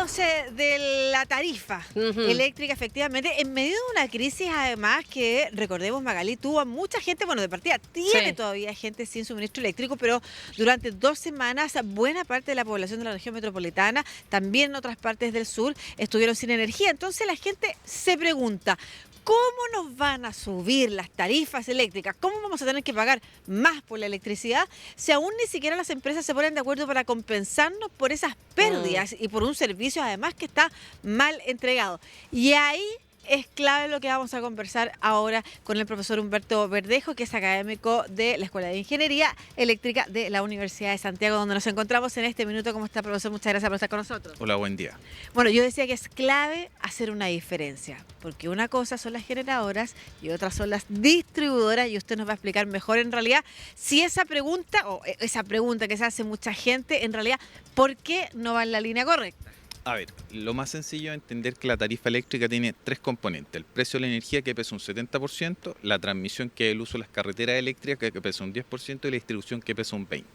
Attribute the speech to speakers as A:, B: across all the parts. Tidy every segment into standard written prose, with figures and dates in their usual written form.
A: Hablábamos de la tarifa eléctrica, efectivamente, en medio de una crisis, además, que recordemos, Magalí tuvo a mucha gente, bueno, de partida tiene
B: Sí.
A: todavía gente sin suministro eléctrico, pero durante 2 semanas buena parte de la población de la región metropolitana, también en otras partes del sur, estuvieron sin energía. Entonces la gente se pregunta, ¿cómo nos van a subir las tarifas eléctricas? ¿Cómo vamos a tener que pagar más por la electricidad si aún ni siquiera las empresas se ponen de acuerdo para compensarnos por esas pérdidas y por un servicio además que está mal entregado? Y ahí es clave lo que vamos a conversar ahora con el profesor Humberto Verdejo, que es académico de la Escuela de Ingeniería Eléctrica de la Universidad de Santiago, donde nos encontramos en este minuto. ¿Cómo está, profesor? Muchas gracias por estar con nosotros.
C: Hola, buen día.
A: Bueno, yo decía que es clave hacer una diferencia, porque una cosa son las generadoras y otra son las distribuidoras, y usted nos va a explicar mejor en realidad si esa pregunta, o esa pregunta que se hace mucha gente, en realidad, ¿por qué no va en la línea correcta?
C: A ver, lo más sencillo es entender que la tarifa eléctrica tiene tres componentes. El precio de la energía, que pesa un 70%, la transmisión, que es el uso de las carreteras eléctricas, que pesa un 10%, y la distribución, que pesa un 20%.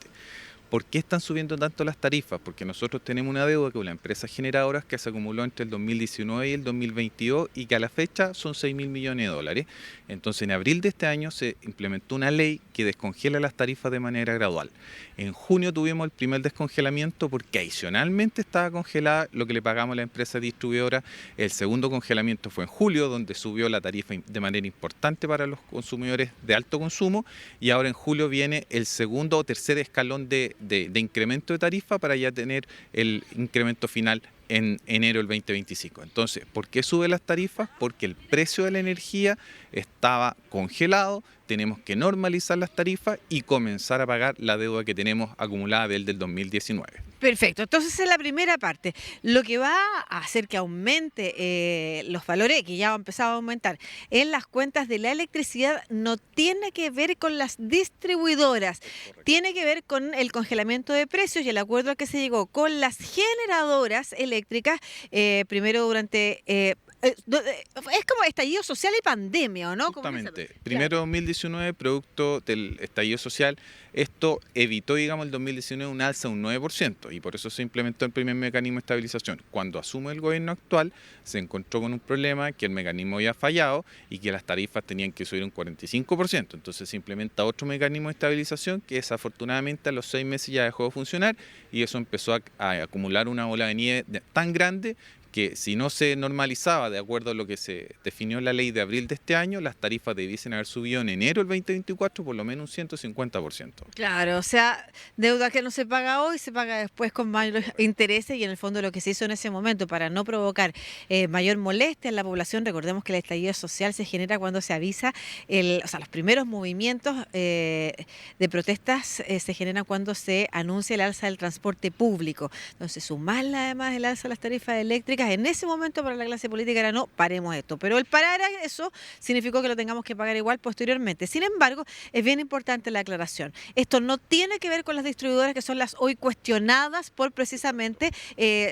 C: ¿Por qué están subiendo tanto las tarifas? Porque nosotros tenemos una deuda con las empresas generadoras que se acumuló entre el 2019 y el 2022 y que a la fecha son 6.000 millones de dólares. Entonces, en abril de este año se implementó una ley que descongela las tarifas de manera gradual. En junio tuvimos el primer descongelamiento porque adicionalmente estaba congelada lo que le pagamos a la empresa distribuidora. El segundo congelamiento fue en julio, donde subió la tarifa de manera importante para los consumidores de alto consumo, y ahora en julio viene el segundo o tercer escalón de incremento de tarifa para ya tener el incremento final en enero del 2025. Entonces, ¿por qué suben las tarifas? Porque el precio de la energía estaba congelado, tenemos que normalizar las tarifas y comenzar a pagar la deuda que tenemos acumulada desde el 2019.
A: Perfecto, entonces en la primera parte, lo que va a hacer que aumente los valores, que ya ha empezado a aumentar en las cuentas de la electricidad, no tiene que ver con las distribuidoras, tiene que ver con el congelamiento de precios y el acuerdo al que se llegó con las generadoras eléctricas, primero durante... es como estallido social y pandemia, ¿o no?
C: Justamente, primero 2019, producto del estallido social, esto evitó, digamos, el 2019 un alza de un 9%, y por eso se implementó el primer mecanismo de estabilización. Cuando asume el gobierno actual, se encontró con un problema, que el mecanismo había fallado y que las tarifas tenían que subir un 45%. Entonces se implementa otro mecanismo de estabilización que desafortunadamente a los 6 meses ya dejó de funcionar, y eso empezó a acumular una bola de nieve tan grande que si no se normalizaba de acuerdo a lo que se definió en la ley de abril de este año, las tarifas debiesen haber subido en enero del 2024 por lo menos un 150%.
A: Claro, o sea, deuda que no se paga hoy, se paga después con mayores intereses, y en el fondo lo que se hizo en ese momento para no provocar mayor molestia en la población. Recordemos que el estallido social se genera cuando se avisa, o sea, los primeros movimientos de protestas se generan cuando se anuncia el alza del transporte público. Entonces, sumarla además el alza de las tarifas eléctricas, en ese momento para la clase política era no, paremos esto. Pero el parar eso significó que lo tengamos que pagar igual posteriormente. Sin embargo, es bien importante la aclaración. Esto no tiene que ver con las distribuidoras, que son las hoy cuestionadas por precisamente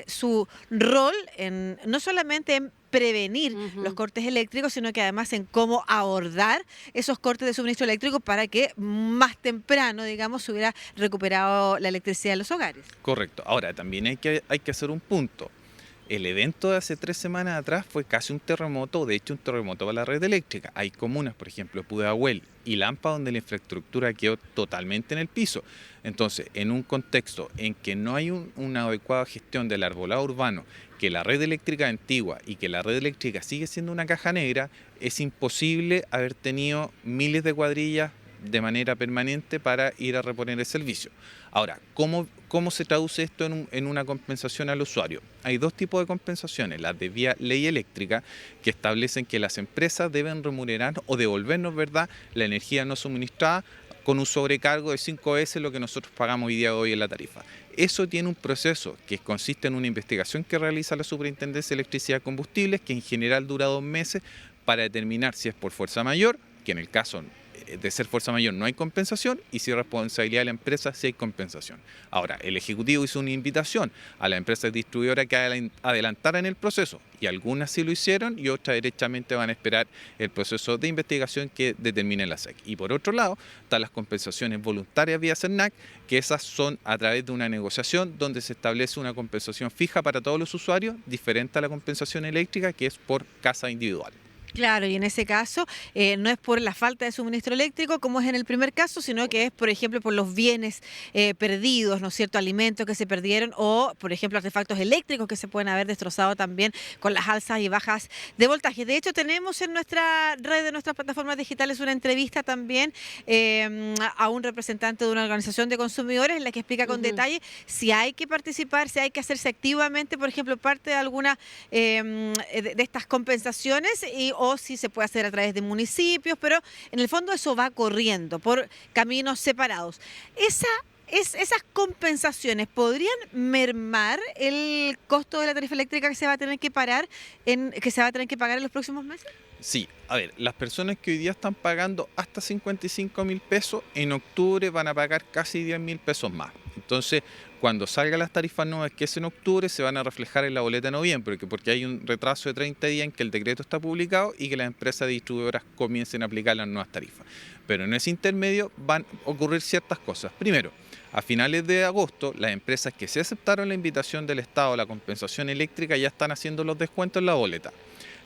A: su rol en no solamente en prevenir los cortes eléctricos, sino que además en cómo abordar esos cortes de suministro eléctrico para que más temprano, digamos, se hubiera recuperado la electricidad en los hogares.
C: Correcto. Ahora, también hay que hacer un punto. El evento de hace 3 semanas atrás fue casi un terremoto, de hecho un terremoto para la red eléctrica. Hay comunas, por ejemplo, Pudahuel y Lampa, donde la infraestructura quedó totalmente en el piso. Entonces, en un contexto en que no hay una adecuada gestión del arbolado urbano, que la red eléctrica es antigua y que la red eléctrica sigue siendo una caja negra, es imposible haber tenido miles de cuadrillas de manera permanente para ir a reponer el servicio. Ahora, ¿cómo se traduce esto en una compensación al usuario? Hay dos tipos de compensaciones: las de vía ley eléctrica, que establecen que las empresas deben remunerar o devolvernos, ¿verdad?, la energía no suministrada con un sobrecargo de 5 veces lo que nosotros pagamos hoy día de hoy en la tarifa. Eso tiene un proceso que consiste en una investigación que realiza la Superintendencia de Electricidad y Combustibles, que en general dura 2 meses, para determinar si es por fuerza mayor, que en el caso de ser fuerza mayor no hay compensación y si es responsabilidad de la empresa sí hay compensación. Ahora, el Ejecutivo hizo una invitación a las empresas distribuidoras que adelantaran el proceso y algunas sí lo hicieron y otras derechamente van a esperar el proceso de investigación que determine la SEC. Y por otro lado, están las compensaciones voluntarias vía CERNAC, que esas son a través de una negociación donde se establece una compensación fija para todos los usuarios, diferente a la compensación eléctrica que es por casa individual.
A: Claro, y en ese caso no es por la falta de suministro eléctrico, como es en el primer caso, sino que es, por ejemplo, por los bienes perdidos, ¿no es cierto?, alimentos que se perdieron o, por ejemplo, artefactos eléctricos que se pueden haber destrozado también con las alzas y bajas de voltaje. De hecho, tenemos en nuestra red de nuestras plataformas digitales una entrevista también a un representante de una organización de consumidores en la que explica con detalle si hay que participar, si hay que hacerse activamente, por ejemplo, parte de alguna de estas compensaciones o si se puede hacer a través de municipios, pero en el fondo eso va corriendo por caminos separados. Esas compensaciones podrían mermar el costo de la tarifa eléctrica que se va a tener que pagar en los próximos meses.
C: Sí, a ver, las personas que hoy día están pagando hasta 55.000 pesos, en octubre van a pagar casi 10.000 pesos más. Entonces, cuando salgan las tarifas nuevas, que es en octubre, se van a reflejar en la boleta de noviembre, porque hay un retraso de 30 días en que el decreto está publicado y que las empresas distribuidoras comiencen a aplicar las nuevas tarifas. Pero en ese intermedio van a ocurrir ciertas cosas. Primero, a finales de agosto, las empresas que se aceptaron la invitación del Estado a la compensación eléctrica ya están haciendo los descuentos en la boleta.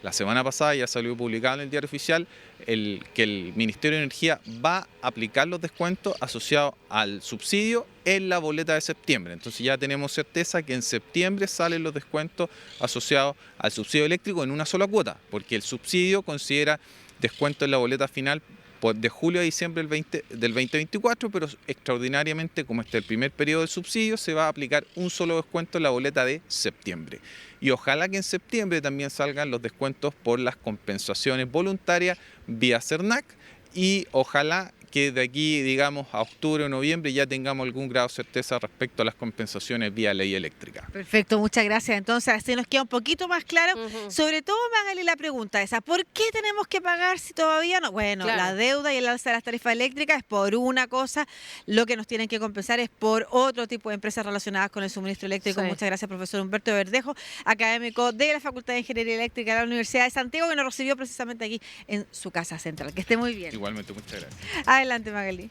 C: La semana pasada ya salió publicado en el Diario Oficial que el Ministerio de Energía va a aplicar los descuentos asociados al subsidio en la boleta de septiembre. Entonces ya tenemos certeza que en septiembre salen los descuentos asociados al subsidio eléctrico en una sola cuota, porque el subsidio considera descuento en la boleta final de julio a diciembre del 2024, pero extraordinariamente, como este es el primer periodo de subsidio, se va a aplicar un solo descuento en la boleta de septiembre. Y ojalá que en septiembre también salgan los descuentos por las compensaciones voluntarias vía CERNAC y ojalá que de aquí, digamos, a octubre o noviembre ya tengamos algún grado de certeza respecto a las compensaciones vía ley eléctrica.
A: Perfecto, muchas gracias. Entonces, así nos queda un poquito más claro. Sobre todo, Magali, la pregunta esa, ¿por qué tenemos que pagar si todavía no? Bueno,
B: Claro.
A: La deuda y el alza de las tarifas eléctricas es por una cosa, lo que nos tienen que compensar es por otro tipo de empresas relacionadas con el suministro eléctrico.
B: Sí.
A: Muchas gracias, profesor Humberto Verdejo, académico de la Facultad de Ingeniería Eléctrica de la Universidad de Santiago, que nos recibió precisamente aquí en su casa central. Que esté muy bien.
C: Igualmente, muchas gracias.
A: Adelante, Magali.